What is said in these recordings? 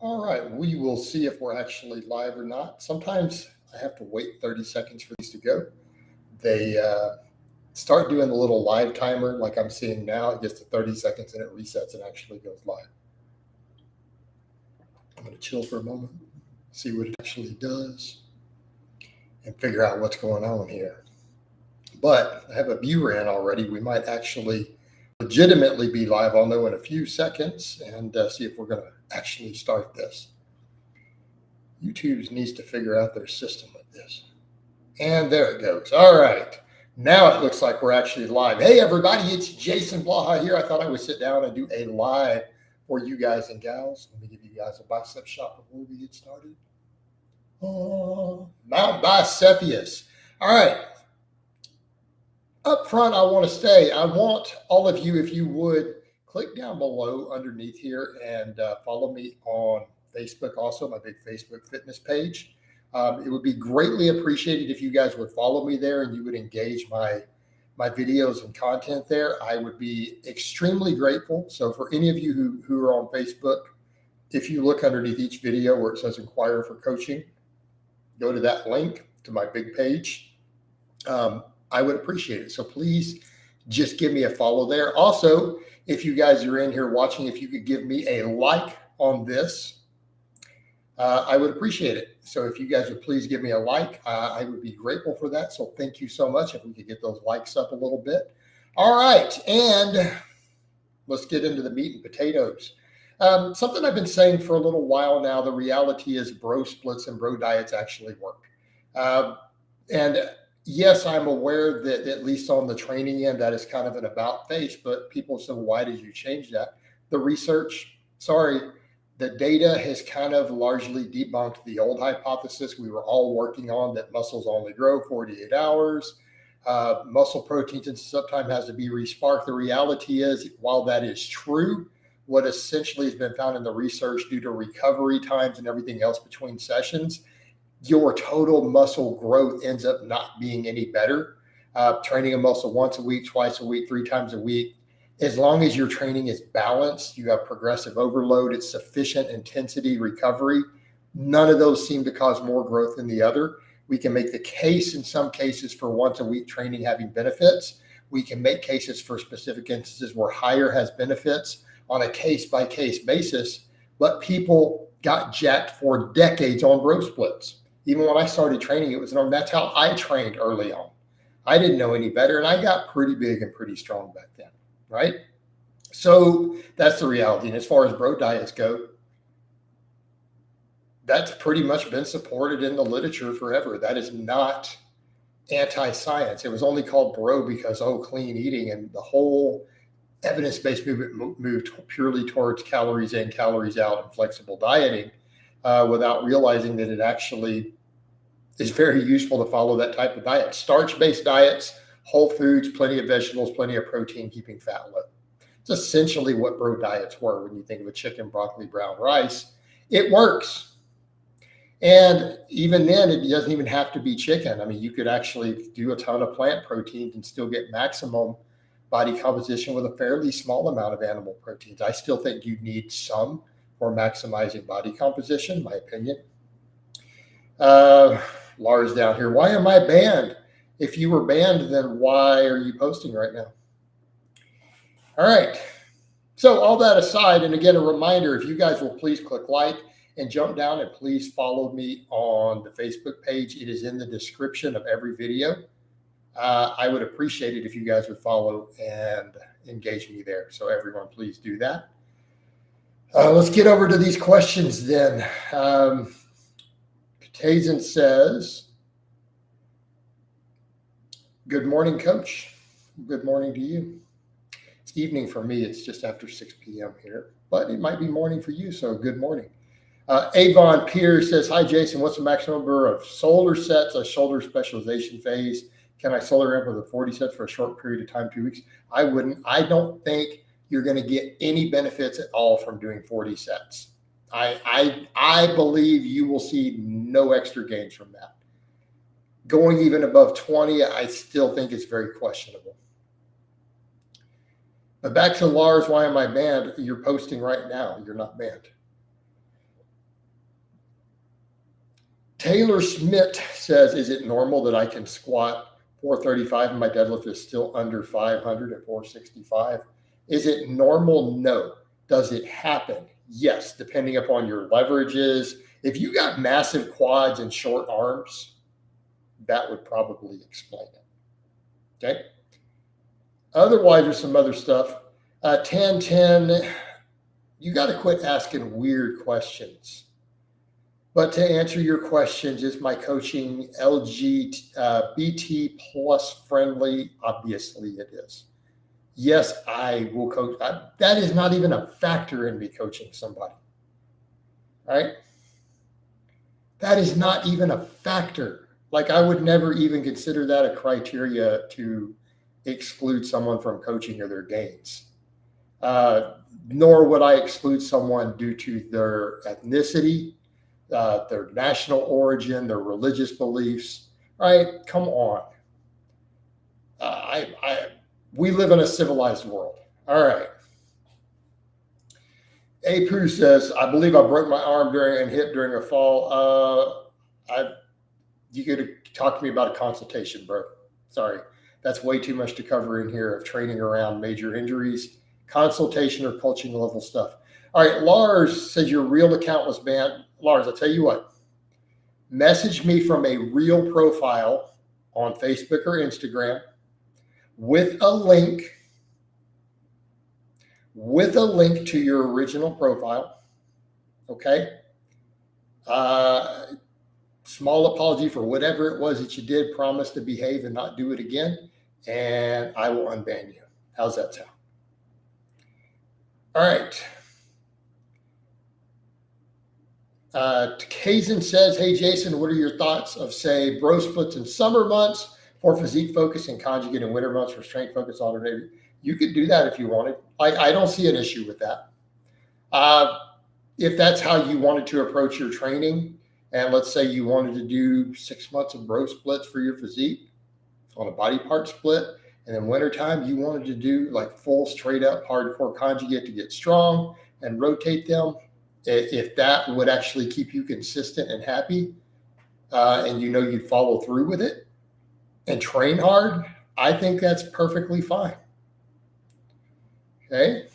All right, we will see if we're actually live or not. Sometimes I have to wait 30 seconds for these to go. They start doing the little live timer like I'm seeing now. It gets to 30 seconds and it resets and actually goes live. I'm going to chill for a moment, see what it actually does, and figure out what's going on here. But I have a viewer in already. We might actually legitimately be live. I'll know in a few seconds and see if we're going to actually start this. YouTube needs to figure out their system with this. And there it goes. All right. Now it looks like we're actually live. Hey, everybody, it's Jason Blaha here. I thought I would sit down and do a live for you guys and gals. Let me give you guys a bicep shot before we get started. Mount Bicepius. All right. Up front, I want all of you, if you would, click down below underneath here and follow me on Facebook, also my big Facebook fitness page. It would be greatly appreciated if you guys would follow me there and you would engage my videos and content there. I would be extremely grateful. So for any of you who are on Facebook, if you look underneath each video where it says inquire for coaching, go to that link to my big page. I would appreciate it. So please just give me a follow there. Also, if you guys are in here watching, if you could give me a like on this, I would appreciate it. So if you guys would please give me a like, I would be grateful for that. So thank you so much. If we could get those likes up a little bit. All right. And let's get into the meat and potatoes. Something I've been saying for a little while now, the reality is bro splits and bro diets actually work. And yes, I'm aware that at least on the training end, that is kind of an about face, but people say, why did you change that? The research, the data has kind of largely debunked the old hypothesis we were all working on, that muscles only grow 48 hours. Muscle proteins and sometimes has to be resparked. The reality is, while that is true, what essentially has been found in the research due to recovery times and everything else between sessions, your total muscle growth ends up not being any better. Training a muscle once a week, twice a week, 3 times a week, as long as your training is balanced, you have progressive overload, it's sufficient intensity recovery, none of those seem to cause more growth than the other. We can make the case in some cases for once a week training having benefits. We can make cases for specific instances where higher has benefits on a case-by-case basis, but people got jacked for decades on bro splits. Even when I started training, that's how I trained early on. I didn't know any better, and I got pretty big and pretty strong back then, right? So that's the reality. And as far as bro diets go, that's pretty much been supported in the literature forever. That is not anti-science. It was only called bro because, clean eating, and the whole evidence-based movement moved purely towards calories in, calories out, and flexible dieting. Without realizing that it actually is very useful to follow that type of diet. Starch-based diets, whole foods, plenty of vegetables, plenty of protein, keeping fat low. It's essentially what bro diets were when you think of a chicken, broccoli, brown rice. It works. And even then, it doesn't even have to be chicken. I mean, you could actually do a ton of plant proteins and still get maximum body composition with a fairly small amount of animal proteins. I still think you need some for maximizing body composition, my opinion. Lars down here, why am I banned? If you were banned, then why are you posting right now? All right. So all that aside, and again, a reminder, if you guys will please click like and jump down and please follow me on the Facebook page. It is in the description of every video. I would appreciate it if you guys would follow and engage me there. So everyone, please do that. Let's get over to these questions then. Katazen says, good morning, coach. Good morning to you. It's evening for me. It's just after 6 p.m. here, but it might be morning for you. So good morning. Avon Pierce says, hi, Jason. What's the maximum number of shoulder sets, a shoulder specialization phase? Can I solar up with a 40 sets for a short period of time, 2 weeks? I wouldn't. I don't think you're going to get any benefits at all from doing 40 sets. I believe you will see no extra gains from that. Going even above 20, I still think it's very questionable. But back to Lars, why am I banned? You're posting right now. You're not banned. Taylor Schmidt says, is it normal that I can squat 435 and my deadlift is still under 500 at 465? Is it normal? No. Does it happen? Yes, depending upon your leverages. If you got massive quads and short arms, that would probably explain it. Okay. Otherwise, there's some other stuff. 1010, you got to quit asking weird questions. But to answer your questions, is my coaching LGBT plus friendly? Obviously, it is. Yes, I will coach. That is not even a factor in me coaching somebody. Right? That is not even a factor. Like, I would never even consider that a criteria to exclude someone from coaching or their gains. Nor would I exclude someone due to their ethnicity, their national origin, their religious beliefs. Right? Come on. We live in a civilized world. All right. Apu says, I believe I broke my arm and hip during a fall. You could talk to me about a consultation, bro. Sorry. That's way too much to cover in here of training around major injuries, consultation or coaching level stuff. All right. Lars says your real account was banned. Lars, I'll tell you what. Message me from a real profile on Facebook or Instagram with a link to your original profile. Okay. Small apology for whatever it was that you did. Promise to behave and not do it again. And I will unban you. How's that sound? All right. Kazan says, hey, Jason, what are your thoughts of, say, bro splits in summer months for physique focus and conjugate in winter months for strength focus alternative? You could do that if you wanted. I don't see an issue with that. If that's how you wanted to approach your training, and let's say you wanted to do 6 months of bro splits for your physique on a body part split, and in wintertime you wanted to do like full straight up hardcore conjugate to get strong and rotate them, if that would actually keep you consistent and happy, and you'd follow through with it and train hard, I think that's perfectly fine. Okay.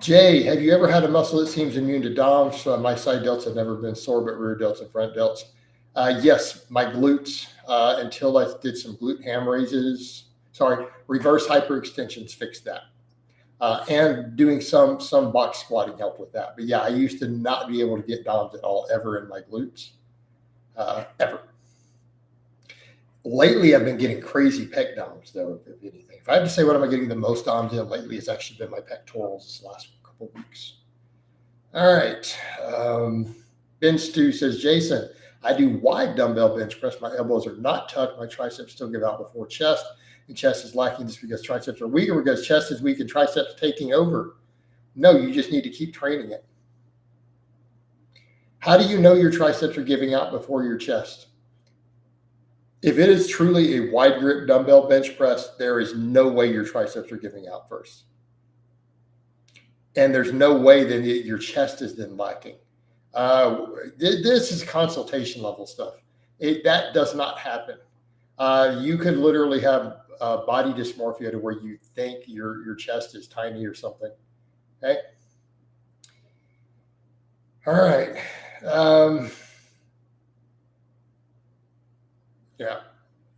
Jay, have you ever had a muscle that seems immune to DOMs? My side delts have never been sore, but rear delts and front delts. Yes, my glutes, until I did some glute ham raises. Reverse hyperextensions fixed that. And doing some box squatting helped with that. But yeah, I used to not be able to get DOMs at all ever in my glutes, ever. Lately, I've been getting crazy pec DOMs, though, if anything. If I had to say what am I getting the most DOMs in lately, it's actually been my pectorals this last couple of weeks. All right. Ben Stu says, Jason, I do wide dumbbell bench press. My elbows are not tucked. My triceps still give out before chest. And chest is lacking just because triceps are weak or because chest is weak and triceps taking over. No, you just need to keep training it. How do you know your triceps are giving out before your chest? If it is truly a wide grip dumbbell bench press, there is no way your triceps are giving out first. And there's no way then your chest is then lacking. This is consultation level stuff. That does not happen. You could literally have body dysmorphia to where you think your chest is tiny or something. Okay. All right. Yeah.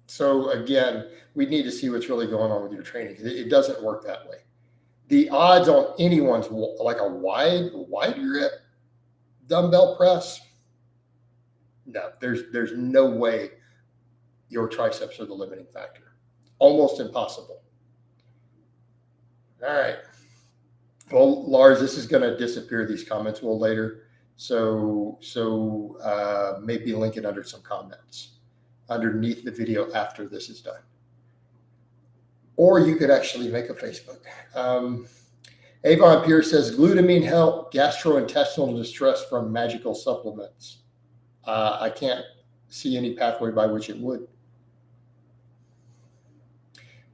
So again, we need to see what's really going on with your training. It doesn't work that way. The odds on anyone's like a wide grip dumbbell press, no, there's no way your triceps are the limiting factor. Almost impossible. All right. Well, Lars, this is going to disappear, these comments, a little later. So maybe link it under some comments underneath the video after this is done. Or you could actually make a Facebook. Avon Pierce says, glutamine help gastrointestinal distress from magical supplements. I can't see any pathway by which it would.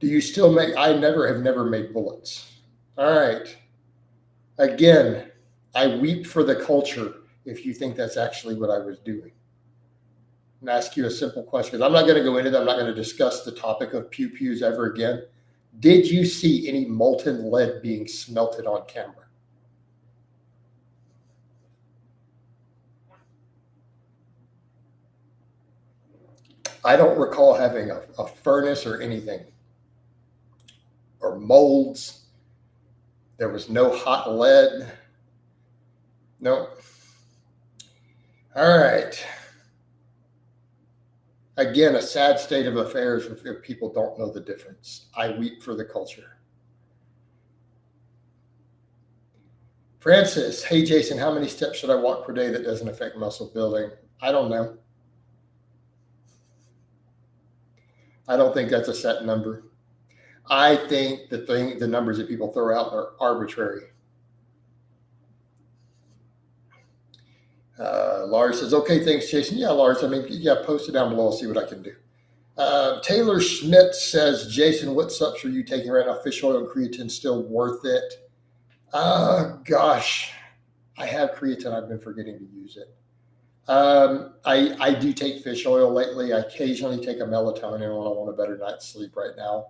Do you still make? I have never made bullets. All right. Again, I weep for the culture if you think that's actually what I was doing. And ask you a simple question, because I'm not going to go into that. I'm not going to discuss the topic of pew-pews ever again. Did you see any molten lead being smelted on camera? I don't recall having a furnace or anything, or molds. There was no hot lead. No. All right. Again, a sad state of affairs if people don't know the difference. I weep for the culture. Francis, hey Jason, how many steps should I walk per day that doesn't affect muscle building? I don't know. I don't think that's a set number. I think the numbers that people throw out are arbitrary. Lars says, okay, thanks, Jason. Yeah, Lars, post it down below. I'll see what I can do. Taylor Schmidt says, Jason, what subs are you taking right now? Fish oil and creatine still worth it? Gosh, I have creatine. I've been forgetting to use it. I do take fish oil lately. I occasionally take a melatonin when I want a better night's sleep right now.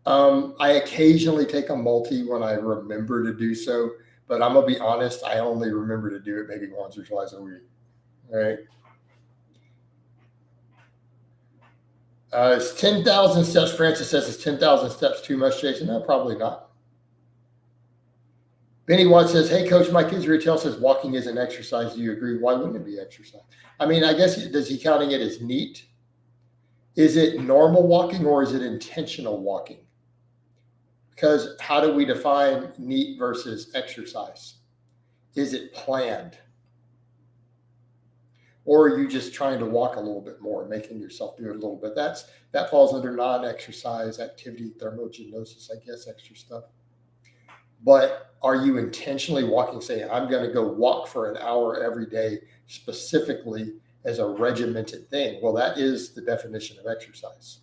I occasionally take a multi when I remember to do so, but I'm going to be honest, I only remember to do it maybe once or twice a week. All right. It's 10,000 steps. Francis says, it's 10,000 steps too much, Jason? No, probably not. Benny Watts says, hey, Coach, my kids retail says walking isn't exercise. Do you agree? Why wouldn't it be exercise? I mean, I guess, does he counting it as neat? Is it normal walking or is it intentional walking? Because how do we define neat versus exercise? Is it planned? Or are you just trying to walk a little bit more, making yourself do it a little bit? That falls under non-exercise activity, thermogenosis, I guess, extra stuff. But are you intentionally walking, saying, I'm going to go walk for an hour every day, specifically as a regimented thing? Well, that is the definition of exercise.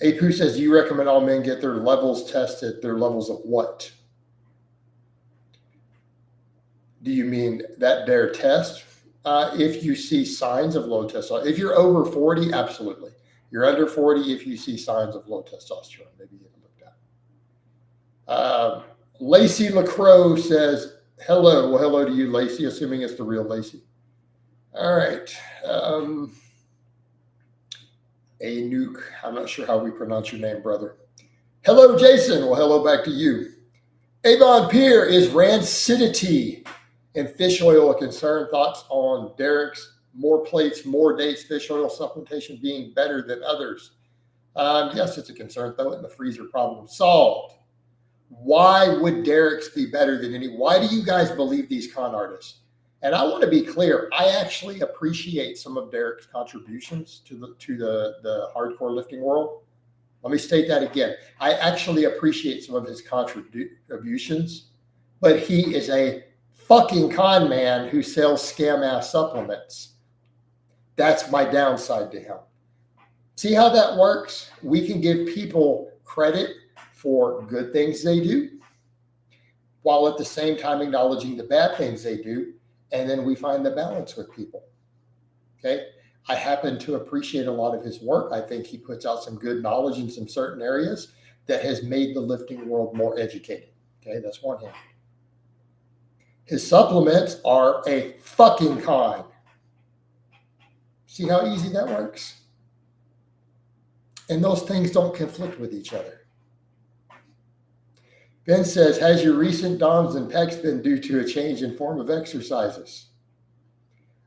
Apu says, do you recommend all men get their levels tested? Their levels of what? Do you mean that their test? If you see signs of low testosterone, if you're over 40, absolutely. You're under 40 if you see signs of low testosterone, maybe get it looked at. Lacey LaCroix says, hello. Well, hello to you, Lacey, assuming it's the real Lacey. All right. A nuke. I'm not sure how we pronounce your name, brother. Hello, Jason. Well, hello back to you. Avon Pierre, is rancidity and fish oil a concern? Thoughts on Derek's more plates, more dates, fish oil supplementation being better than others? Yes, it's a concern. Throw it in the freezer, problem solved. Why would Derek's be better than any? Why do you guys believe these con artists? And I want to be clear, I actually appreciate some of Derek's contributions to the hardcore lifting world. Let me state that again. I actually appreciate some of his contributions, but he is a fucking con man who sells scam ass supplements. That's my downside to him. See how that works? We can give people credit for good things they do, while at the same time acknowledging the bad things they do. And then we find the balance with people. Okay. I happen to appreciate a lot of his work. I think he puts out some good knowledge in some certain areas that has made the lifting world more educated. Okay. That's one hand. His supplements are a fucking con. See how easy that works? And those things don't conflict with each other. Ben says, has your recent DOMs and pecs been due to a change in form of exercises?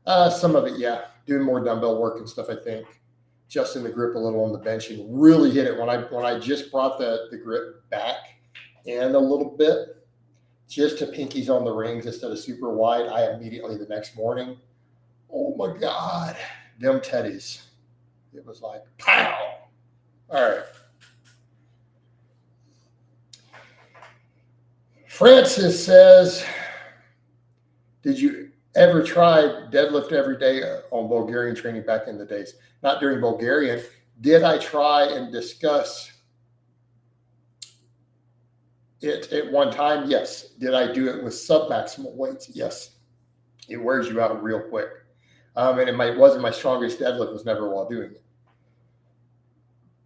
Some of it, yeah. Doing more dumbbell work and stuff, I think. Adjusting the grip a little on the benching. Really hit it when I just brought the grip back in a little bit, just to pinkies on the rings instead of super wide. I immediately the next morning, oh my God, them teddies. It was like, pow. All right. Francis says, Ever tried deadlift every day on Bulgarian training back in the days? Not during Bulgarian. Did I try and discuss it at one time? Yes. Did I do it with submaximal weights? Yes. It wears you out real quick. And it wasn't my strongest deadlift, was never while doing it.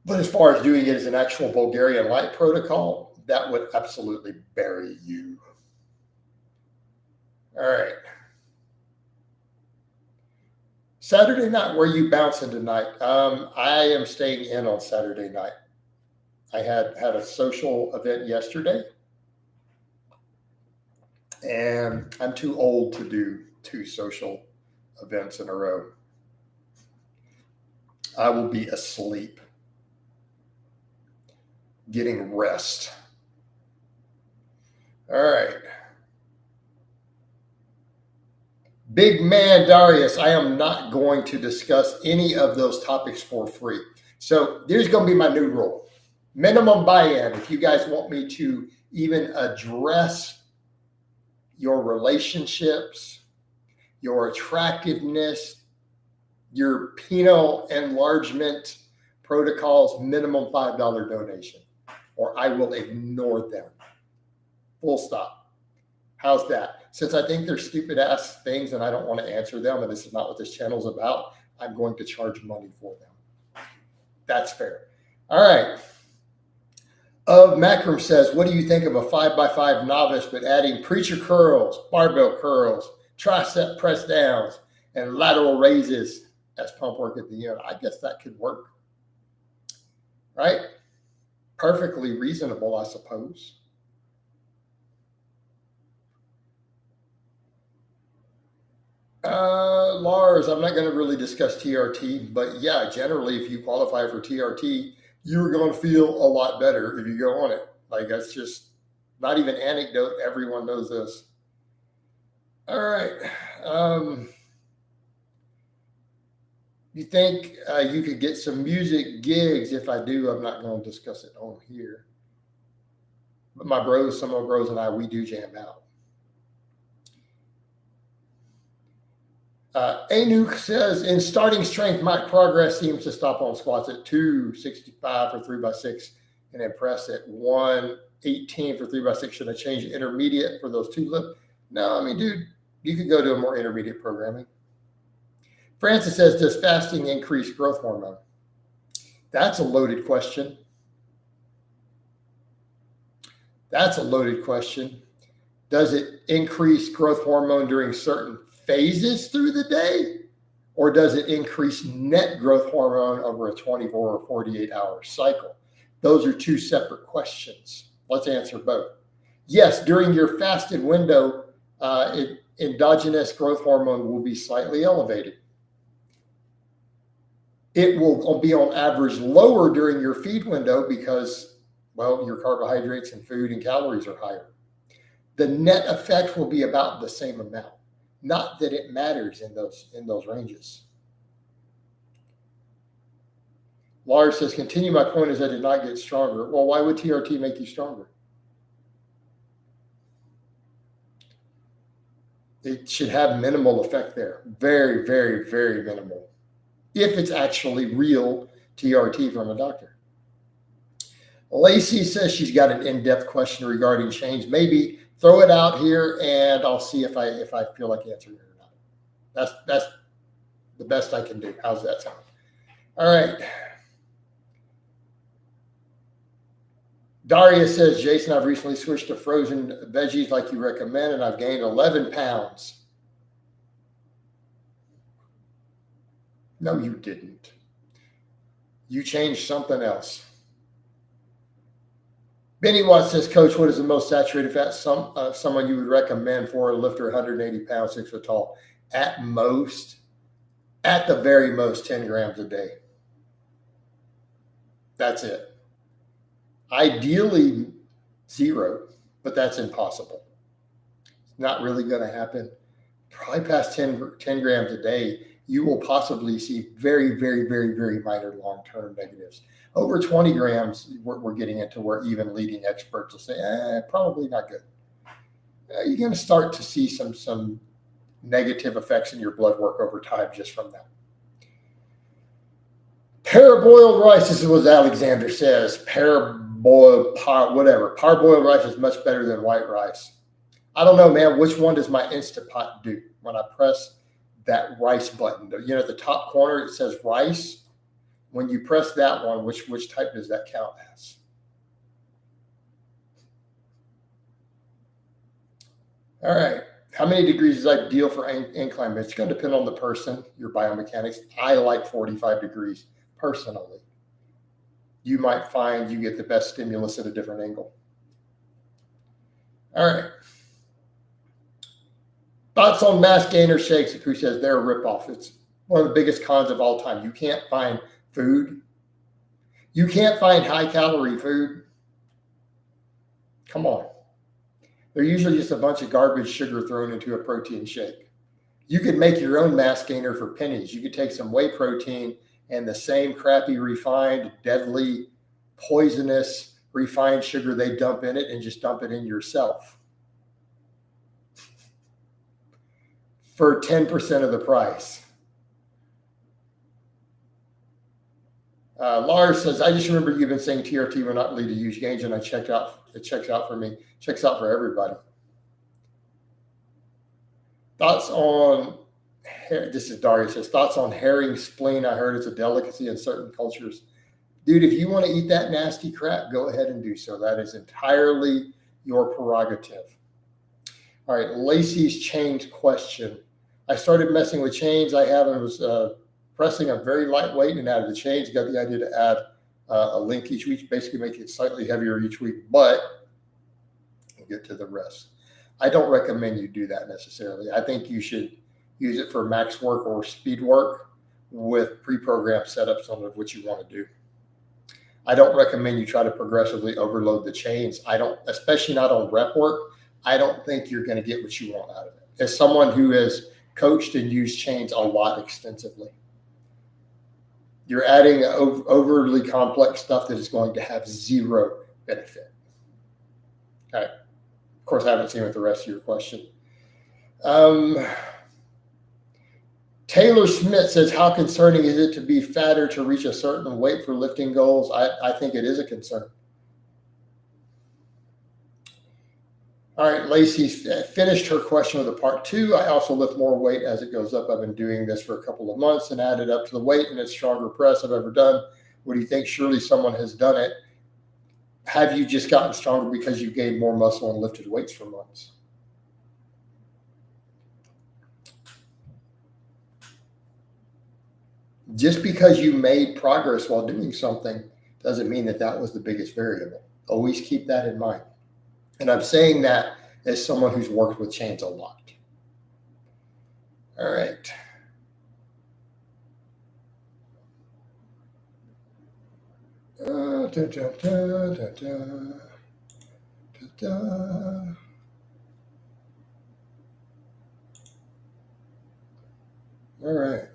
But as far as doing it as an actual Bulgarian light protocol, that would absolutely bury you. All right. Saturday night, where are you bouncing tonight? I am staying in on Saturday night. I had a social event yesterday, and I'm too old to do 2 social events in a row. I will be asleep, getting rest. All right. Big man Darius, I am not going to discuss any of those topics for free. So there's going to be my new rule. Minimum buy-in. If you guys want me to even address your relationships, your attractiveness, your penile enlargement protocols, minimum $5 donation, or I will ignore them. Full stop. How's that? Since I think they're stupid ass things and I don't want to answer them, and this is not what this channel is about, I'm going to charge money for them. That's fair. All right. Macram says, what do you think of a 5x5 novice, but adding preacher curls, barbell curls, tricep press downs, and lateral raises as pump work at the end? I guess that could work. Right? Perfectly reasonable, I suppose. Lars, I'm not going to really discuss TRT, but yeah, generally, if you qualify for TRT, you're going to feel a lot better if you go on it. Like, that's just not even anecdote. Everyone knows this. All right. You think you could get some music gigs? If I do, I'm not going to discuss it on here. But my bros, some of my bros and I, we do jam out. Anuk says, in starting strength, my progress seems to stop on squats at 265 for 3x6 and then press at 118 for 3x6. Should I change intermediate for those 2 lift? No, I mean, dude, you could go to a more intermediate programming. Francis says, does fasting increase growth hormone? That's a loaded question. That's a loaded question. Does it increase growth hormone during certain phases through the day, or does it increase net growth hormone over a 24 or 48 hour cycle? Those are 2 separate questions. Let's answer both. Yes, during your fasted window, endogenous growth hormone will be slightly elevated. It will be on average lower during your feed window because, well, your carbohydrates and food and calories are higher. The net effect will be about the same amount. Not that it matters in those ranges. Lars says, continue. My point is I did not get stronger. Well, why would TRT make you stronger? It should have minimal effect there. Very, very, very minimal. If it's actually real TRT from a doctor. Lacey says she's got an in-depth question regarding change. Maybe throw it out here, and I'll see if I feel like answering it or not. That's the best I can do. How's that sound? All right. Daria says, Jason, I've recently switched to frozen veggies like you recommend, and I've gained 11 pounds. No, you didn't. You changed something else. Benny Watts says, Coach, what is the most saturated fat someone you would recommend for a lifter 180 pounds, 6 foot tall? At the very most, 10 grams a day. That's it. Ideally, 0, but that's impossible. It's not really going to happen. Probably past 10 grams a day, you will possibly see very, very, very, very minor long-term negatives. Over 20 grams, we're getting into where even leading experts will say, probably not good. You're going to start to see some negative effects in your blood work over time just from that. Parboiled rice, this is what Alexander says. Parboiled rice is much better than white rice. I don't know, man. Which one does my Instant Pot do? When I press that rice button, the top corner, it says rice. When you press that one, which type does that count as? All right. How many degrees is ideal for incline? It's going to depend on the person, your biomechanics. I like 45 degrees personally. You might find you get the best stimulus at a different angle. All right. Thoughts on mass gainer shakes? Who says they're a ripoff? It's one of the biggest cons of all time. You can't find food. You can't find high-calorie food. Come on. They're usually just a bunch of garbage sugar thrown into a protein shake. You could make your own mass gainer for pennies. You could take some whey protein and the same crappy, refined, deadly, poisonous, refined sugar they dump in it and just dump it in yourself for 10% of the price. Lars says, I just remember you've been saying TRT will not lead to huge gains, and I checked out. It checks out for me. Checks out for everybody. Thoughts on, this is Daria says, thoughts on herring spleen. I heard it's a delicacy in certain cultures. Dude, if you want to eat that nasty crap, go ahead and do so. That is entirely your prerogative. All right, Lacey's chains question. I started messing with chains. I haven't was pressing a very lightweight and added the chains. Got the idea to add a link each week, basically make it slightly heavier each week, but we'll get to the rest. I don't recommend you do that necessarily. I think you should use it for max work or speed work with pre-programmed setups on what you want to do. I don't recommend you try to progressively overload the chains. Especially not on rep work. I don't think you're going to get what you want out of it. As someone who has coached and used chains a lot extensively, you're adding overly complex stuff that is going to have zero benefit. Okay. Of course, I haven't seen what the rest of your question. Taylor Smith says, how concerning is it to be fatter to reach a certain weight for lifting goals? I think it is a concern. All right, Lacey finished her question with a part 2. I also lift more weight as it goes up. I've been doing this for a couple of months and added up to the weight, and it's stronger press I've ever done. What do you think? Surely someone has done it. Have you just gotten stronger because you gained more muscle and lifted weights for months? Just because you made progress while doing something doesn't mean that that was the biggest variable. Always keep that in mind. And I'm saying that as someone who's worked with chains a lot. All right. All right.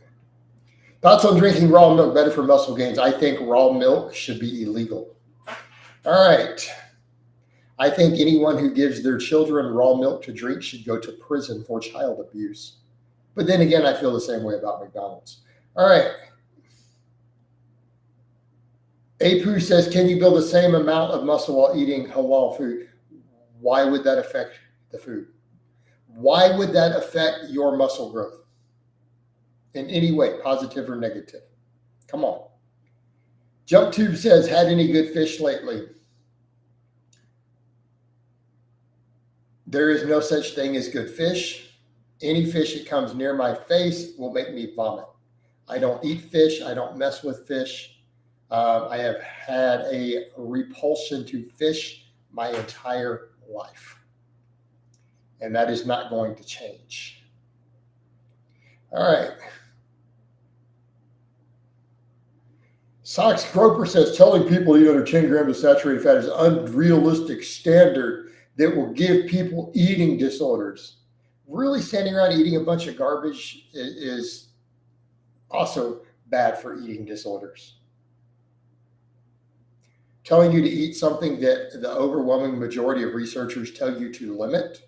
Thoughts on drinking raw milk better for muscle gains? I think raw milk should be illegal. All right. I think anyone who gives their children raw milk to drink should go to prison for child abuse. But then again, I feel the same way about McDonald's. All right. Apu says, can you build the same amount of muscle while eating halal food? Why would that affect the food? Why would that affect your muscle growth in any way, positive or negative? Come on. Jump Tube says, had any good fish lately? There is no such thing as good fish. Any fish that comes near my face will make me vomit. I don't eat fish. I don't mess with fish. I have had a repulsion to fish my entire life. And that is not going to change. All right. Sox Groper says, telling people to eat under 10 grams of saturated fat is an unrealistic standard that will give people eating disorders. Really standing around eating a bunch of garbage is also bad for eating disorders. Telling you to eat something that the overwhelming majority of researchers tell you to limit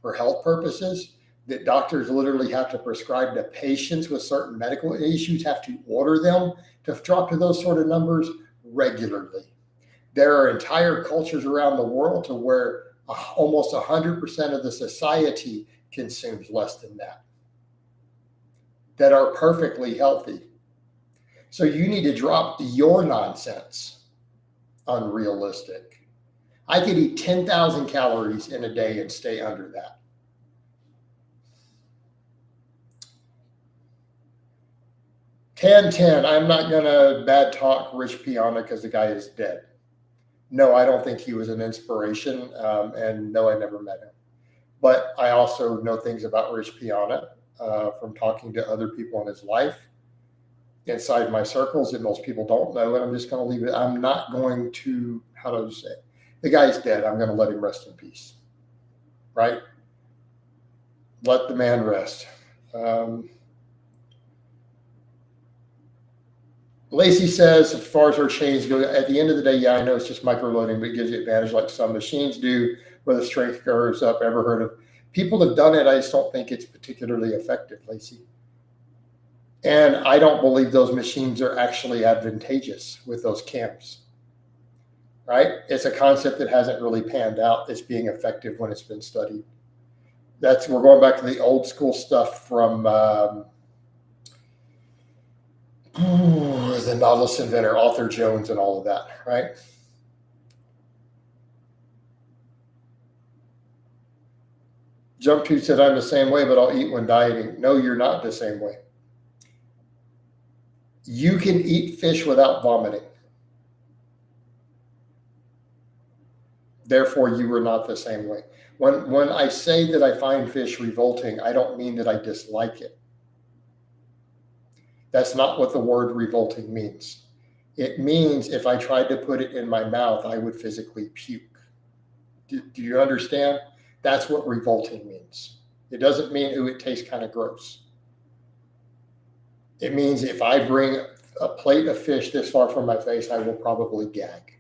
for health purposes, that doctors literally have to prescribe to patients with certain medical issues, have to order them to drop to those sort of numbers regularly. There are entire cultures around the world to where almost 100% of the society consumes less than that are perfectly healthy. So you need to drop your nonsense. Unrealistic. I could eat 10,000 calories in a day and stay under that. Ten. I'm not going to bad talk Rich Piana because the guy is dead. No, I don't think he was an inspiration. And no, I never met him. But I also know things about Rich Piana from talking to other people in his life inside my circles that most people don't know. And I'm just going to leave it. I'm not going to, how do I say it? The guy's dead. I'm going to let him rest in peace. Right? Let the man rest. Lacey says, as far as her chains go, at the end of the day, yeah, I know it's just micro-loading, but it gives you advantage like some machines do where the strength goes up. Ever heard of? People have done it. I just don't think it's particularly effective, Lacey. And I don't believe those machines are actually advantageous with those cams. Right? It's a concept that hasn't really panned out as being effective when it's been studied. We're going back to the old school stuff from the Nautilus inventor, Arthur Jones, and all of that, right? Jump to said, I'm the same way, but I'll eat when dieting. No, you're not the same way. You can eat fish without vomiting. Therefore, you are not the same way. When I say that I find fish revolting, I don't mean that I dislike it. That's not what the word revolting means. It means if I tried to put it in my mouth, I would physically puke. Do you understand? That's what revolting means. It doesn't mean, ooh, it tastes kind of gross. It means if I bring a plate of fish this far from my face, I will probably gag.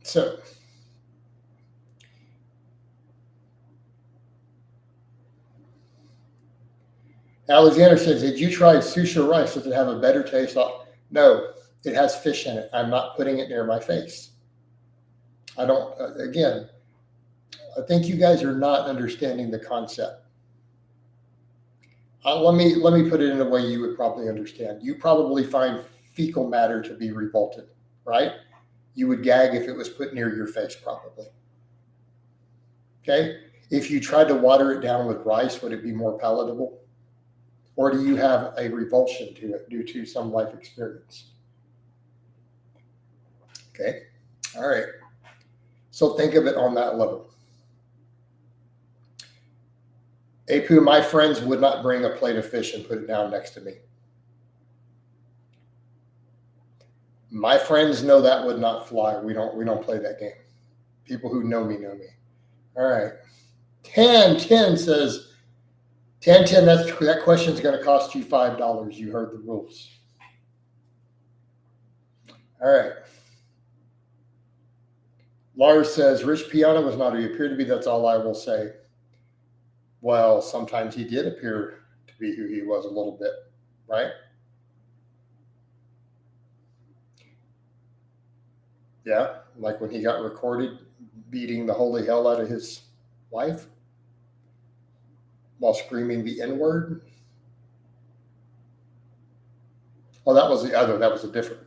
So, Alexander says, did you try sushi rice? Does it have a better taste? No, it has fish in it. I'm not putting it near my face. I don't, again, I think you guys are not understanding the concept. Let me put it in a way you would probably understand. You probably find fecal matter to be revolted, right? You would gag if it was put near your face, probably. Okay? If you tried to water it down with rice, would it be more palatable? Or do you have a revulsion to it due to some life experience? Okay? All right. So think of it on that level. Apu, my friends would not bring a plate of fish and put it down next to me. My friends know that would not fly. We don't play that game. People who know me know me. All right. 10 says, 10, that question is going to cost you $5. You heard the rules. All right. Lars says, Rich Piana was not who he appeared to be. That's all I will say. Well, sometimes he did appear to be who he was a little bit, right? Yeah, like when he got recorded beating the holy hell out of his wife while screaming the N-word. Well, that was the other. That was a different.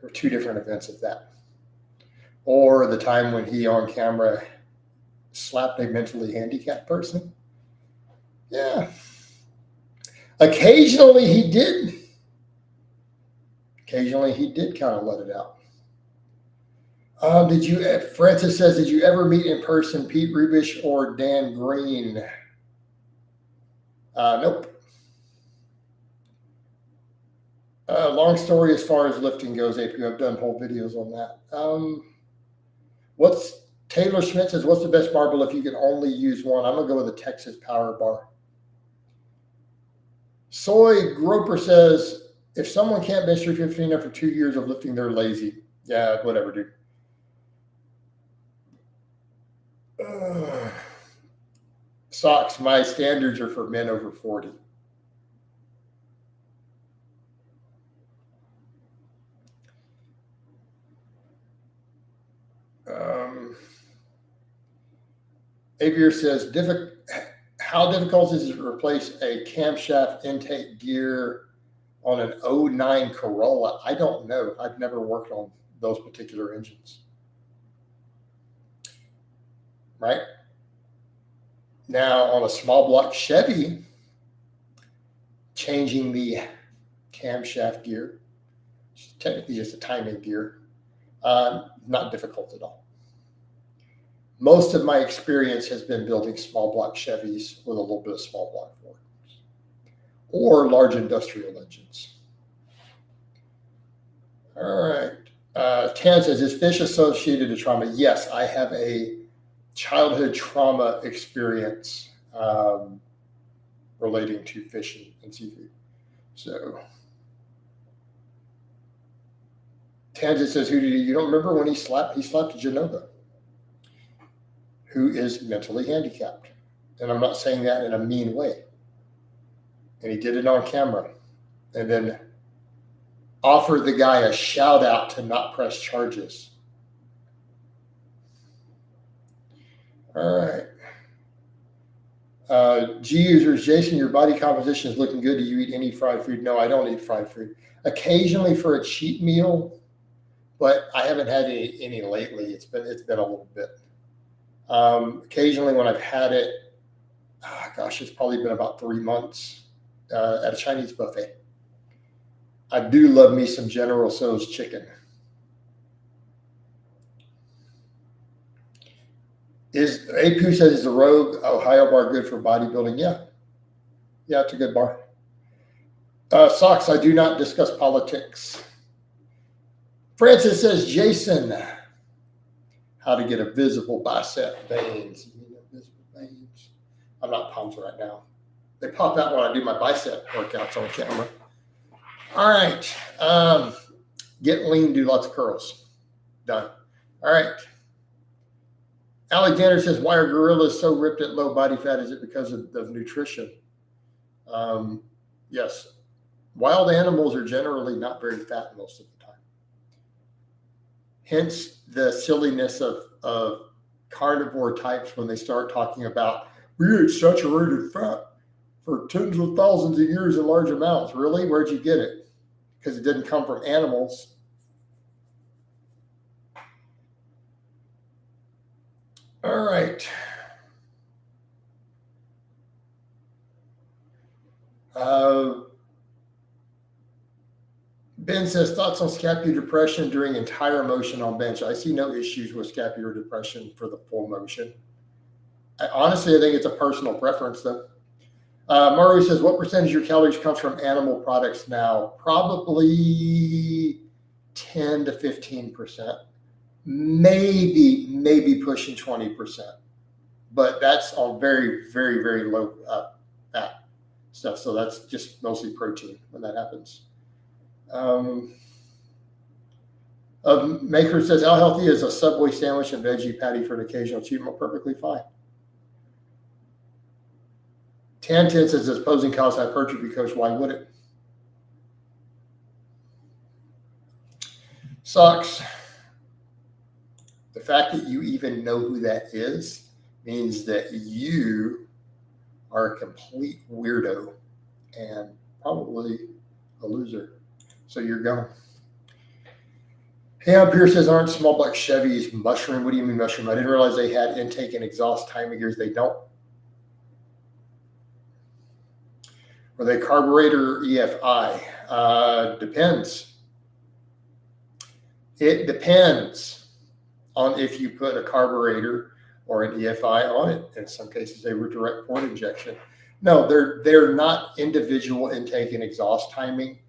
There were two different events of that. Or the time when he on camera slapped a mentally handicapped person. Yeah. Occasionally he did. Occasionally he did kind of let it out. Francis says, did you ever meet in person Pete Rubish or Dan Green? Nope. Long story as far as lifting goes, AP. I've done whole videos on that. Taylor Schmidt says, what's the best barbell if you can only use one? I'm going to go with the Texas Power Bar. Soy Groper says, if someone can't bench 315 after 2 years of lifting, they're lazy. Yeah, whatever, dude. Socks, my standards are for men over 40. Avier says, how difficult is it to replace a camshaft intake gear on an 09 Corolla? I don't know. I've never worked on those particular engines. Right? Now, on a small block Chevy, changing the camshaft gear, technically just a timing gear, not difficult at all. Most of my experience has been building small block Chevys with a little bit of small block Fords or large industrial engines. All right. Tan says, is fish associated to trauma? Yes, I have a childhood trauma experience relating to fishing and seafood. So Tanzit says, you don't remember when he slapped a Genova who is mentally handicapped. And I'm not saying that in a mean way. And he did it on camera. And then offered the guy a shout out to not press charges. All right. G users, Jason, your body composition is looking good. Do you eat any fried food? No, I don't eat fried food. Occasionally for a cheat meal, but I haven't had any lately. It's been a little bit. Occasionally when I've had it, it's probably been about 3 months at a Chinese buffet. I do love me some General Tso's chicken. Apu says, is the Rogue Ohio bar good for bodybuilding? Yeah, it's a good bar. Socks, I do not discuss politics. Francis says, Jason, how to get a visible bicep veins. You know, visible veins. I'm not pumped right now. They pop out when I do my bicep workouts on camera. All right. Get lean, do lots of curls. Done. All right. Alexander says, why are gorillas so ripped at low body fat? Is it because of nutrition? Yes. Wild animals are generally not very fat most of the time. Hence the silliness of carnivore types when they start talking about, we ate saturated fat for tens of thousands of years in large amounts. Really? Where'd you get it? Because it didn't come from animals. All right. Ben says, thoughts on scapular depression during entire motion on bench. I see no issues with scapular depression for the full motion. Honestly, I think it's a personal preference, though. Maru says, what percentage of your calories comes from animal products now? Probably 10 to 15%. Maybe pushing 20%. But that's on very, very, very low fat stuff. So that's just mostly protein when that happens. Maker says, how healthy is a Subway sandwich and veggie patty for an occasional cheat meal? Perfectly fine. Tantin says, it's opposing cause hypertrophy, coach. Why would it? Sucks. The fact that you even know who that is means that you are a complete weirdo and probably a loser. So you're going. Hey, up here says, aren't small block Chevys mushroom? What do you mean mushroom? I didn't realize they had intake and exhaust timing gears. They don't. Are they carburetor or EFI? Depends. It depends on if you put a carburetor or an EFI on it. In some cases, they were direct port injection. No, they're not individual intake and exhaust timing.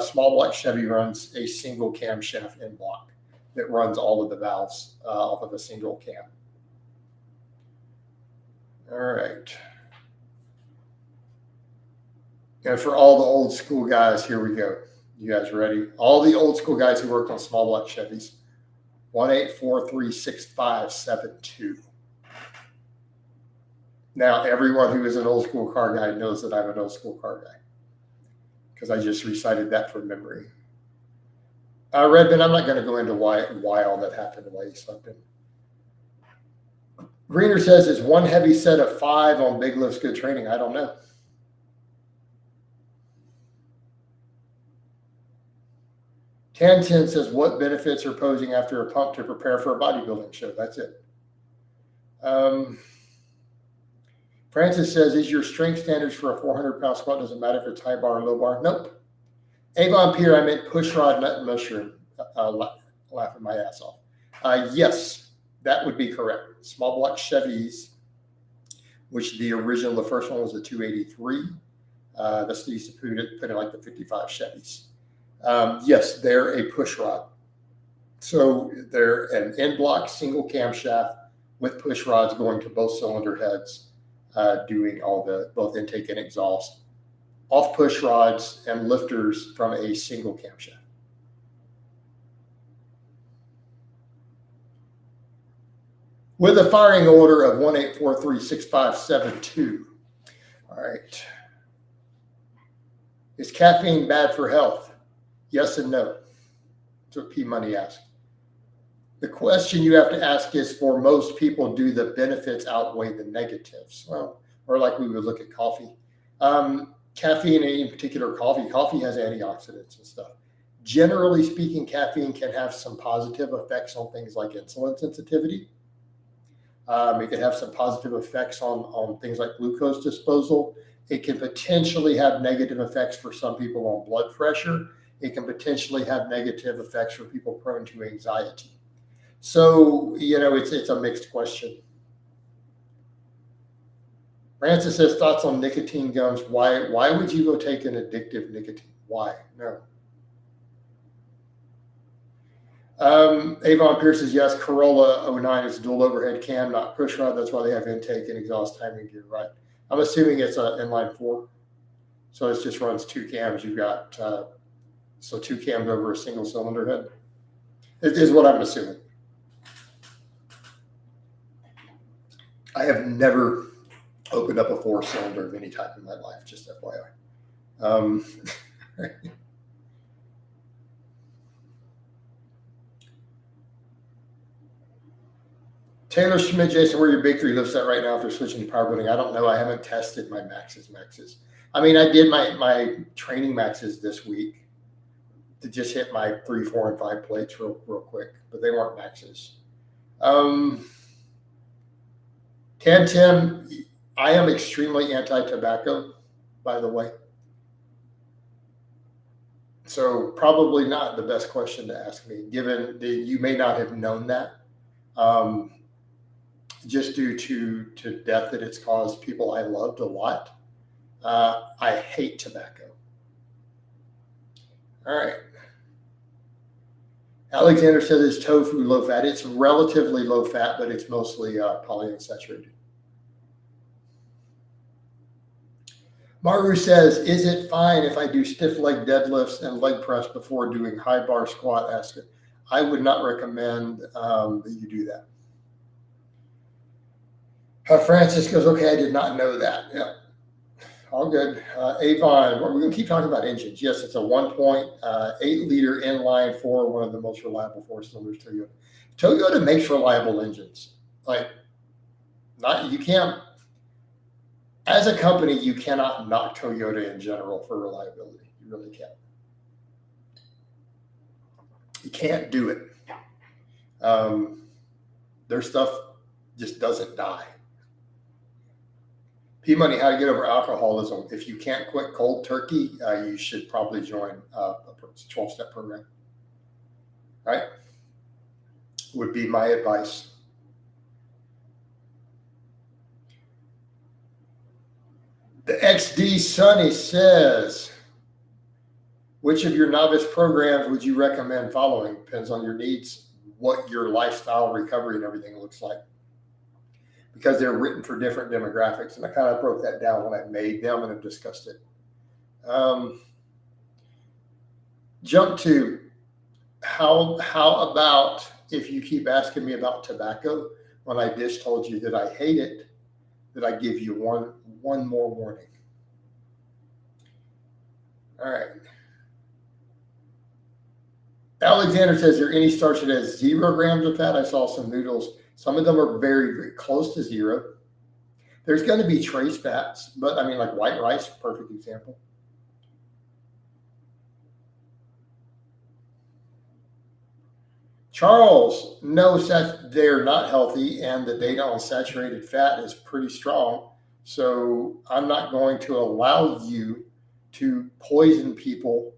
Small block Chevy runs a single camshaft in block that runs all of the valves off of a single cam. All right. And for all the old school guys, here we go. You guys ready? All the old school guys who worked on small block Chevys. 1-843-6572. Now, everyone who is an old school car guy knows that I'm an old school car guy because I just recited that from memory. Redman, I'm not going to go into why all that happened, why he slept in. Greener says, is one heavy set of 5 on big lifts good training? I don't know. Tan10 says, what benefits are posing after a pump to prepare for a bodybuilding show? That's it. Francis says, is your strength standards for a 400-pound squat? Doesn't matter if it's high bar or low bar? Nope. Avon Pierre, I meant push rod, nut, and mushroom. Laughing my ass off. Yes, that would be correct. Small block Chevys, which the first one was a 283. That's used to put in like the 55 Chevys. Yes, they're a push rod. So they're an end block single camshaft with push rods going to both cylinder heads, doing all both intake and exhaust, off push rods and lifters from a single camshaft. With a firing order of 1-843-6572. All right. Is caffeine bad for health? Yes and no. That's what P Money asked. The question you have to ask is, for most people, do the benefits outweigh the negatives? Well, or like we would look at coffee. Caffeine, in particular coffee has antioxidants and stuff. Generally speaking, caffeine can have some positive effects on things like insulin sensitivity. It can have some positive effects on things like glucose disposal. It can potentially have negative effects for some people on blood pressure. It can potentially have negative effects for people prone to anxiety. So, it's a mixed question. Francis says, thoughts on nicotine gums. Why would you go take an addictive nicotine? Why? No. Avon Pierce says, yes, Corolla 09 is dual overhead cam, not push rod. That's why they have intake and exhaust timing gear, right? I'm assuming it's an inline 4. So it just runs 2 cams. You've got, 2 cams over a single cylinder head. It is what I'm assuming. I have never opened up a 4-cylinder of any type in my life, just FYI. Taylor Schmidt, Jason, where your big 3 lifts at right now after switching to powerlifting? I don't know. I haven't tested my maxes. I mean, I did my training maxes this week to just hit my 3, 4, and 5 plates real quick, but they weren't maxes. Tim, I am extremely anti-tobacco, by the way. So probably not the best question to ask me, given that you may not have known that. Just due to death that it's caused people I loved a lot. I hate tobacco. All right. Alexander said, is tofu low fat? It's relatively low fat, but it's mostly polyunsaturated. Maru says, is it fine if I do stiff leg deadlifts and leg press before doing high bar squat? I would not recommend that you do that. Francis goes, okay, I did not know that. Yeah, all good. Avon, we're going to keep talking about engines. Yes, it's a 1.8-liter inline 4, one of the most reliable 4-cylinders Toyota. Toyota makes reliable engines. You can't, as a company, you cannot knock Toyota in general for reliability. You really can't. You can't do it. Their stuff just doesn't die. P-Money, how to get over alcoholism. If you can't quit cold turkey, you should probably join a 12-step program. Right? Would be my advice. The XD Sunny says, which of your novice programs would you recommend following? Depends on your needs, what your lifestyle, recovery, and everything looks like. Because they're written for different demographics. And I kind of broke that down when I made them and have discussed it. Jump to, how about if you keep asking me about tobacco when I just told you that I hate it, that I give you one more warning. All right. Alexander says, is there any starch that has 0 grams of fat? I saw some noodles. Some of them are very, very close to 0. There's going to be trace fats, but I mean, like white rice, perfect example. Charles knows that they're not healthy and the data on saturated fat is pretty strong. So I'm not going to allow you to poison people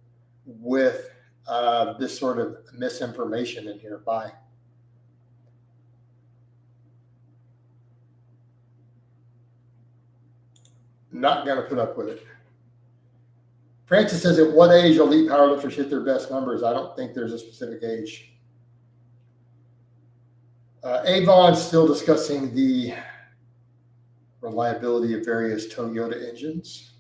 with this sort of misinformation in here. Bye. Not going to put up with it. Francis says, at what age elite powerlifters hit their best numbers? I don't think there's a specific age. Avon's still discussing the reliability of various Toyota engines.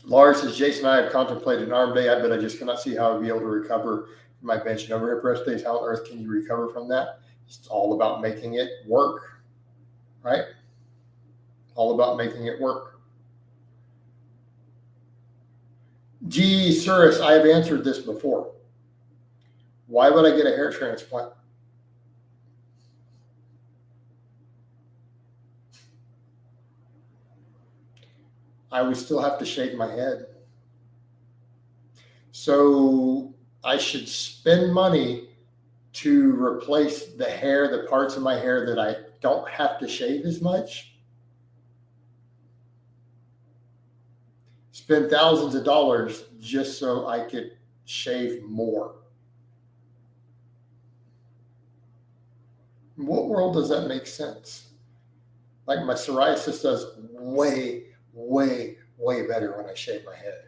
Lars says, Jason and I have contemplated an arm day, but I just cannot see how I'd be able to recover from my bench and overhead press days. How on earth can you recover from that? It's all about making it work, right? All about making it work. G. Suris, I have answered this before. Why would I get a hair transplant? I would still have to shave my head. So I should spend money to replace the hair, the parts of my hair that I don't have to shave as much. Spend thousands of dollars just so I could shave more. In what world does that make sense? Like my psoriasis does way, way, way better when I shave my head.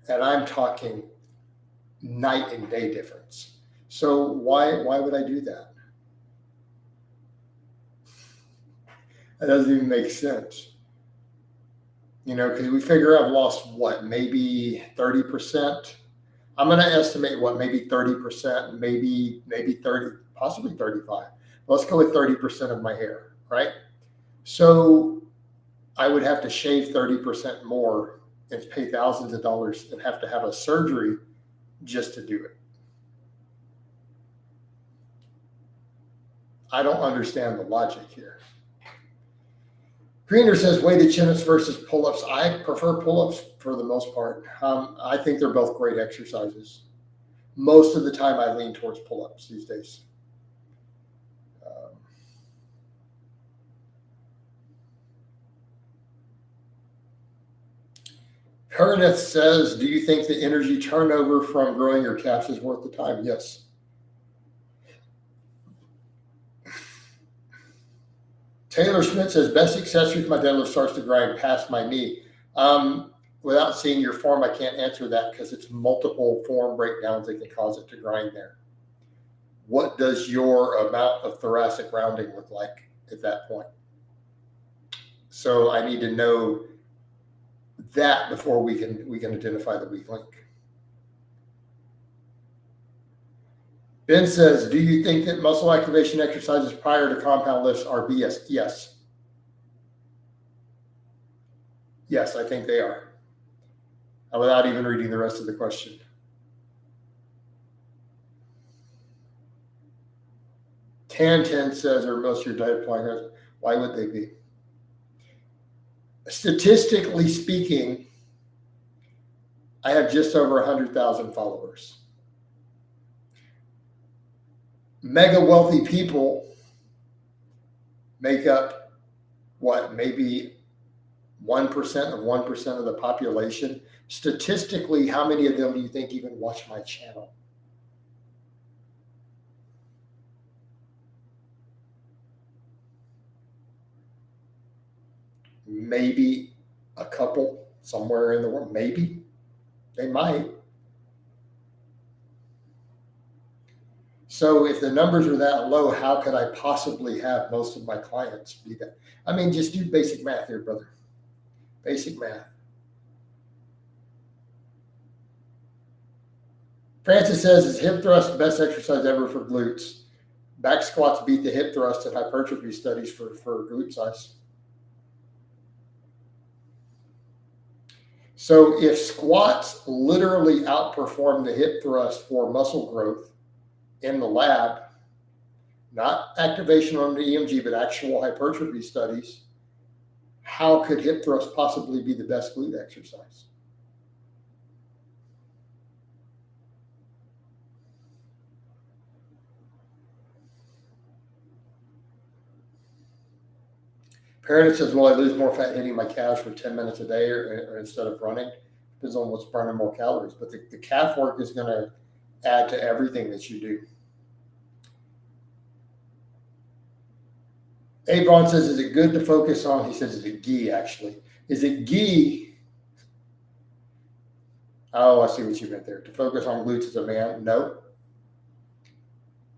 And I'm talking night and day difference. So why would I do that? That doesn't even make sense. You know, because we figure I've lost what, maybe 30%. I'm going to estimate what, maybe 30%, maybe 30, possibly 35. Let's go with 30% of my hair, right? So I would have to shave 30% more and pay thousands of dollars and have to have a surgery just to do it. I don't understand the logic here. Greener says weighted chin-ups versus pull-ups. I prefer pull-ups for the most part. I think they're both great exercises. Most of the time I lean towards pull-ups these days. Paraneth says, do you think the energy turnover from growing your calves is worth the time? Yes. Taylor Schmidt says, best accessory for my deadlift starts to grind past my knee. Without seeing your form, I can't answer that because it's multiple form breakdowns that can cause it to grind there. What does your amount of thoracic rounding look like at that point? So I need to know that before we can identify the weak link. Ben says, do you think that muscle activation exercises prior to compound lifts are BS? Yes. Yes, I think they are. Without even reading the rest of the question. Tan10 says, are most of your diet plans? Why would they be? Statistically speaking, I have just over 100,000 followers. Mega wealthy people make up what, maybe 1% of 1% of the population. Statistically, how many of them do you think even watch my channel? Maybe a couple somewhere in the world. Maybe they might. So if the numbers are that low, how could I possibly have most of my clients be that? I mean, just do basic math here, brother. Basic math. Francis says, is hip thrust the best exercise ever for glutes? Back squats beat the hip thrust in hypertrophy studies for glute size. So if squats literally outperform the hip thrust for muscle growth in the lab, not activation on the EMG, but actual hypertrophy studies, how could hip thrust possibly be the best glute exercise? Parent says, will I lose more fat hitting my calves for 10 minutes a day or instead of running? Depends on what's burning more calories. But the calf work is going to add to everything that you do. Avon says, is it good to focus on? He says, is it gi actually? Is it gi? Oh, I see what you meant there. To focus on glutes as a man? No.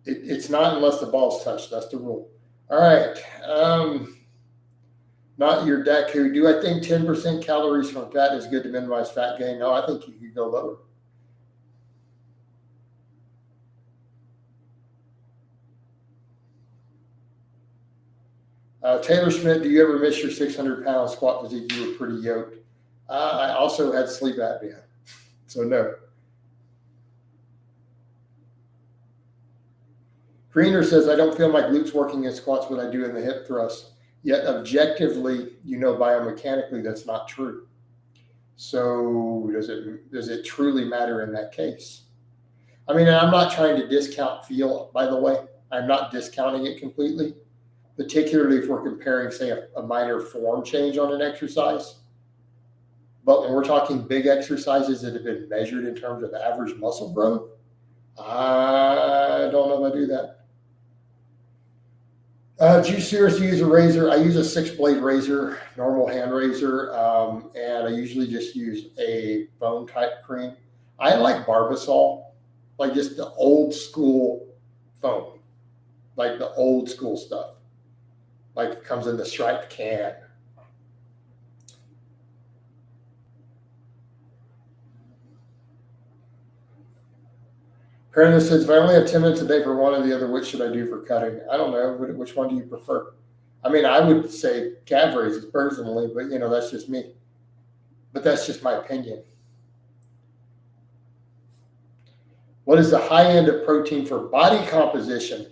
It's not unless the ball's touched. That's the rule. All right. Not your Daku. Do I think 10% calories from fat is good to minimize fat gain? No, I think you could go lower. Taylor Schmidt, do you ever miss your 600-pound squat physique? You were pretty yoked. I also had sleep apnea, so no. Greener says, I don't feel my glutes working in squats, but I do in the hip thrust. Yet objectively, biomechanically, that's not true. So does it truly matter in that case? I mean, I'm not trying to discount feel, by the way. I'm not discounting it completely, particularly if we're comparing, say, a minor form change on an exercise. But when we're talking big exercises that have been measured in terms of average muscle growth, I don't know if I do that. Do you seriously use a razor? I use a 6-blade razor, normal hand razor, and I usually just use a foam type cream. I like Barbasol, like just the old school foam, like the old school stuff, like it comes in the striped can. Parent says, if I only have 10 minutes a day for one or the other, what should I do for cutting? I don't know. Which one do you prefer? I mean, I would say calf raises personally, but that's just me. But that's just my opinion. What is the high end of protein for body composition?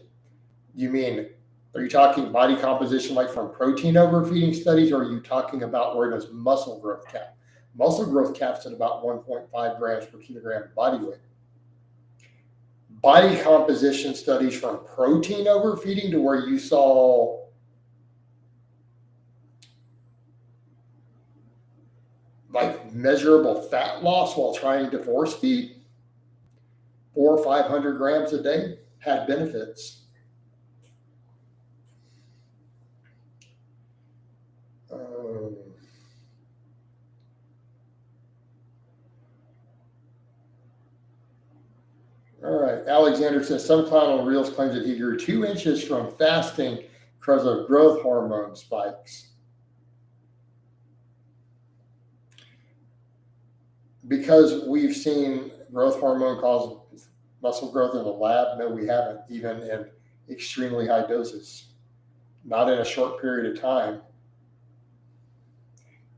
Are you talking body composition like from protein overfeeding studies, or are you talking about where does muscle growth cap? Muscle growth caps at about 1.5 grams per kilogram of body weight. Body composition studies from protein overfeeding to where you saw like measurable fat loss while trying to force feed, 400 or 500 grams a day, had benefits. All right. Alexander says, some clown on Reels claims that he grew 2 inches from fasting because of growth hormone spikes. Because we've seen growth hormone cause muscle growth in the lab? No, we haven't, even in extremely high doses. Not in a short period of time.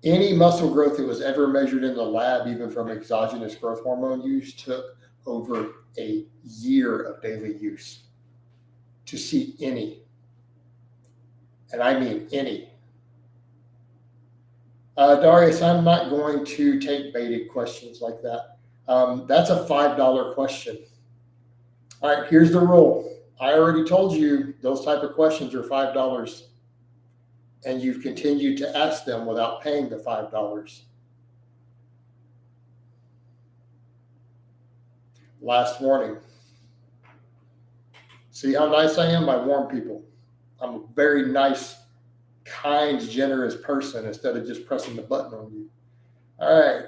Any muscle growth that was ever measured in the lab, even from exogenous growth hormone use, took over a year of daily use to see any. And I mean any. Darius, I'm not going to take baited questions like that. That's a $5 question. All right, here's the rule. I already told you those type of questions are $5, and you've continued to ask them without paying the $5. Last warning. See how nice I am? I warn people. I'm a very nice, kind, generous person instead of just pressing the button on you. All right.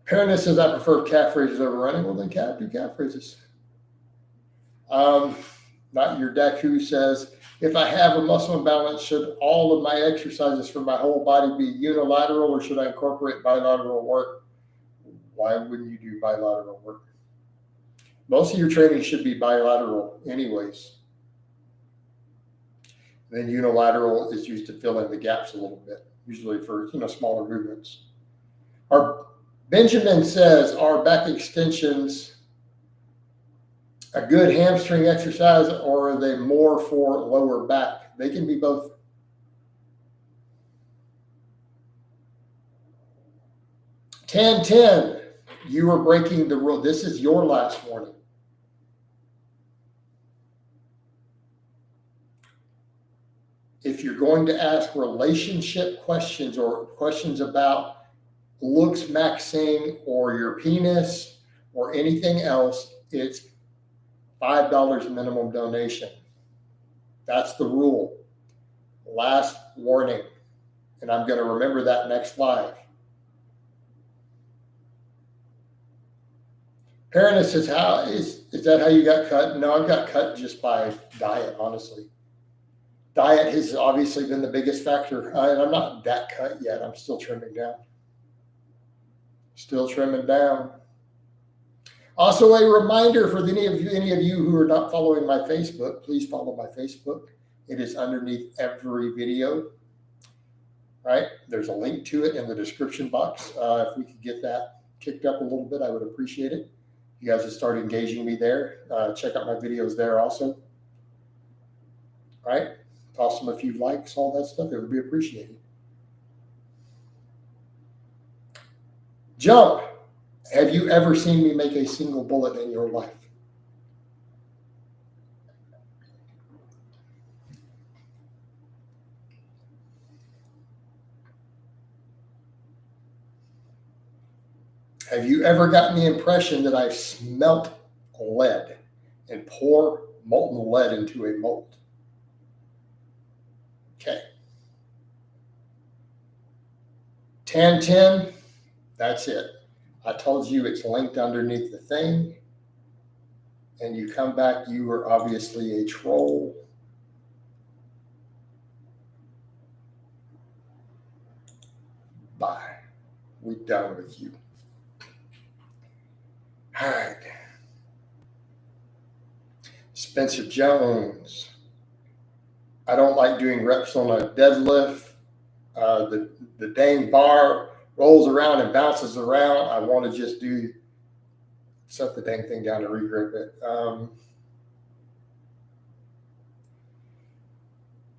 Parent says, I prefer calf raises over running. Well, then do calf raises. Not your deck who says, if I have a muscle imbalance, should all of my exercises for my whole body be unilateral or should I incorporate bilateral work? Why wouldn't you do bilateral work? Most of your training should be bilateral anyways. And then unilateral is used to fill in the gaps a little bit, usually for smaller movements. Our Benjamin says, are back extensions a good hamstring exercise or are they more for lower back? They can be both. Ten, you are breaking the rule. This is your last warning. If you're going to ask relationship questions or questions about looks maxing or your penis or anything else, it's $5 minimum donation. That's the rule. Last warning. And I'm going to remember that next live. Parent says, is that how you got cut? No, I got cut just by diet, honestly. Diet has obviously been the biggest factor. I'm not that cut yet. I'm still trimming down. Still trimming down. Also, a reminder for any of you who are not following my Facebook, please follow my Facebook. It is underneath every video. Right? There's a link to it in the description box. If we could get that kicked up a little bit, I would appreciate it. You guys would start engaging me there. Check out my videos there also. Right? Toss them a few likes, all that stuff. It would be appreciated. Jump. Have you ever seen me make a single bullet in your life? Have you ever gotten the impression that I've smelt lead and pour molten lead into a mold? Okay. 10, that's it. I told you it's linked underneath the thing. And you come back, you are obviously a troll. Bye. We're done with you. All right. Spencer Jones. I don't like doing reps on a deadlift. The dang bar rolls around and bounces around. I want to just set the dang thing down to regrip it.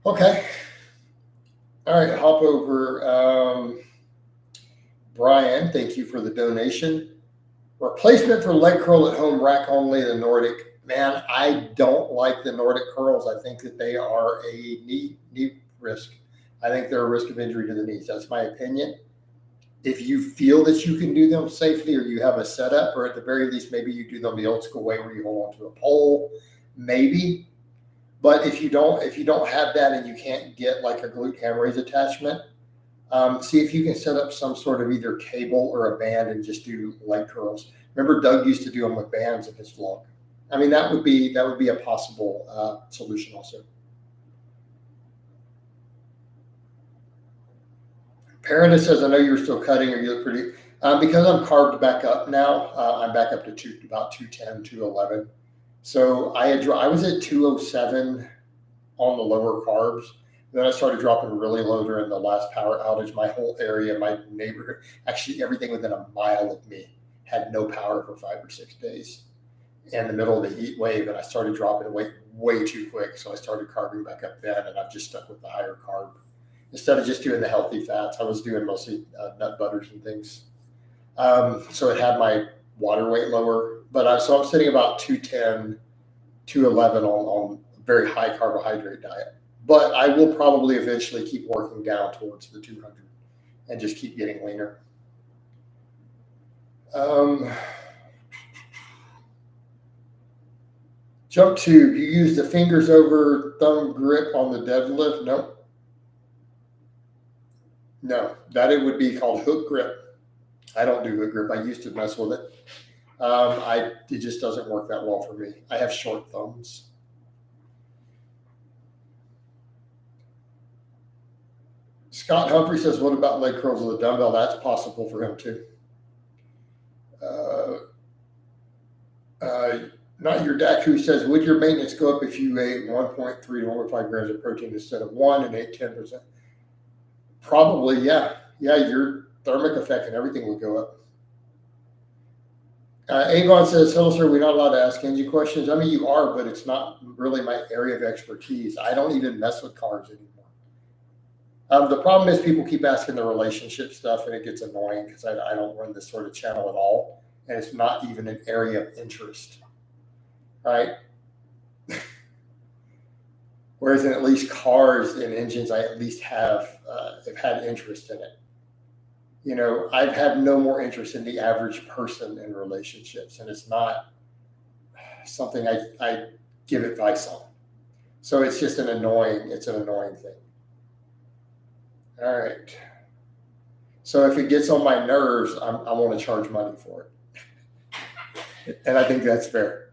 Okay. All right, hop over. Brian, thank you for the donation. Replacement for leg curl at home, rack only, the Nordic. Man, I don't like the Nordic curls. I think that they are a knee risk. I think they're a risk of injury to the knees. That's my opinion. If you feel that you can do them safely or you have a setup, or at the very least, maybe you do them the old school way where you hold onto a pole, maybe. But if you don't have that and you can't get like a glute ham raise attachment, see if you can set up some sort of either cable or a band and just do leg curls. Remember, Doug used to do them with bands in his vlog. I mean, that would be a possible solution also. Parent says, I know you're still cutting or you look pretty, because I'm carved back up now. I'm back up to about 210, 211. So I was at 207 on the lower carbs. Then I started dropping really low during the last power outage. My whole area, my neighborhood, actually everything within a mile of me had no power for 5 or 6 days in the middle of the heat wave. And I started dropping weight way too quick. So I started carving back up then, and I've just stuck with the higher carb. Instead of just doing the healthy fats, I was doing mostly nut butters and things. So it had my water weight lower. But so I'm sitting about 210, 211 on a very high carbohydrate diet. But I will probably eventually keep working down towards the 200 and just keep getting leaner. Jump tube. You use the fingers over thumb grip on the deadlift? Nope. No, that it would be called hook grip. I don't do hook grip. I used to mess with it. It just doesn't work that well for me. I have short thumbs. Scott Humphrey says, what about leg curls with a dumbbell? That's possible for him too. Not your Dak, who says, would your maintenance go up if you ate 1.3 to 1.5 grams of protein instead of 1 and ate 10%? Probably, yeah. Yeah, your thermic effect and everything would go up. Avon says, hello, sir, we're not allowed to ask Angie questions. I mean, you are, but it's not really my area of expertise. I don't even mess with carbs anymore. The problem is people keep asking the relationship stuff, and it gets annoying because I don't run this sort of channel at all, and it's not even an area of interest, right? Whereas in at least cars and engines, I at least have had interest in it. You know, I've had no more interest in the average person in relationships, and it's not something I give advice on. So it's just an annoying thing. All right. So if it gets on my nerves, I want to charge money for it. And I think that's fair.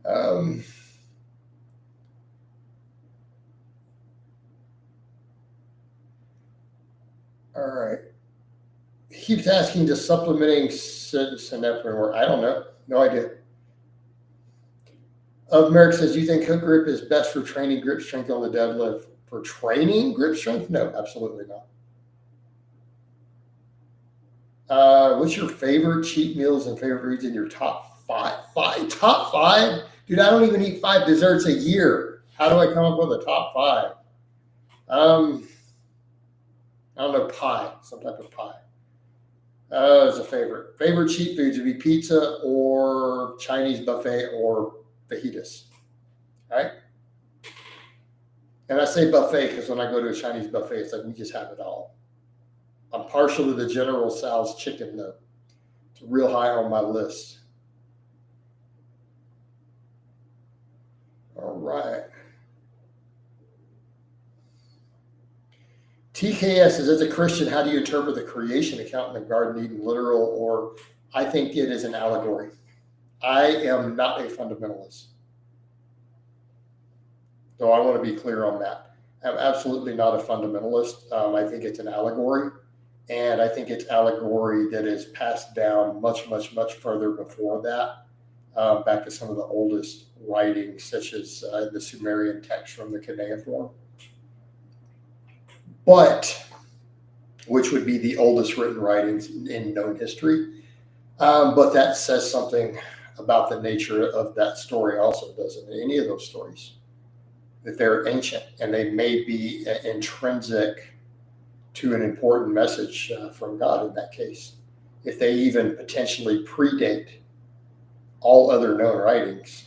All right. He keeps asking, does supplementing synephrine work? I don't know. No idea. Merrick says, do you think hook grip is best for training grip strength on the deadlift? For training grip strength? No, absolutely not. What's your favorite cheat meals and favorite foods in your top five? Top five? Dude, I don't even eat 5 desserts a year. How do I come up with a top 5? I don't know, pie, some type of pie. As a favorite. Favorite cheat foods would be pizza or Chinese buffet or fajitas, right? And I say buffet because when I go to a Chinese buffet, it's like we just have it all. I'm partial to the General Tso's chicken, though. It's real high on my list. All right. TKS is, as a Christian, how do you interpret the creation account in the Garden of Eden, literal, or I think it is an allegory? I am not a fundamentalist. So I want to be clear on that. I'm absolutely not a fundamentalist. I think it's an allegory. And I think it's allegory that is passed down much, much, much further before that, back to some of the oldest writings, such as the Sumerian text from the cuneiform. But, which would be the oldest written writings in known history. But that says something about the nature of that story also, doesn't it? Any of those stories, that they're ancient and they may be intrinsic to an important message from God in that case. If they even potentially predate all other known writings,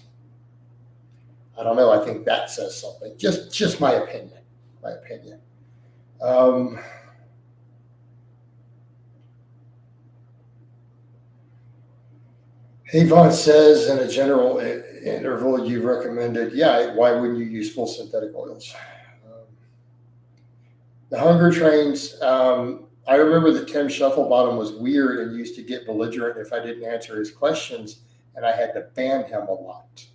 I don't know. I think that says something. Just my opinion. My opinion. Avon says, in a general interval, you recommended, yeah, why wouldn't you use full synthetic oils? The hunger trains, I remember that Tim Shufflebottom was weird and used to get belligerent if I didn't answer his questions, and I had to ban him a lot.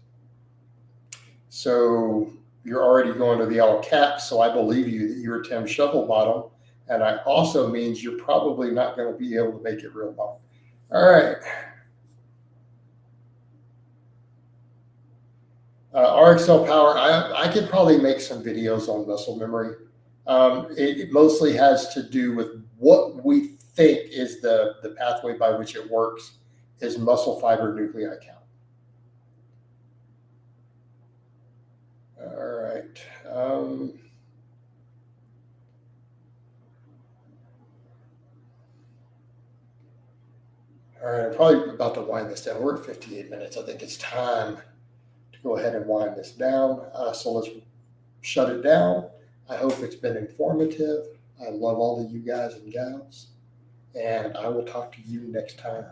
So you're already going to the all caps, so I believe you that you're Tim Shufflebottom, and I also means you're probably not going to be able to make it real long. All right. RXL Power, I could probably make some videos on muscle memory. It mostly has to do with what we think is the pathway by which it works is muscle fiber nuclei count. All right. All right, I'm probably about to wind this down. We're at 58 minutes. I think it's time to go ahead and wind this down. So let's shut it down. I hope it's been informative. I love all of you guys and gals, and I will talk to you next time.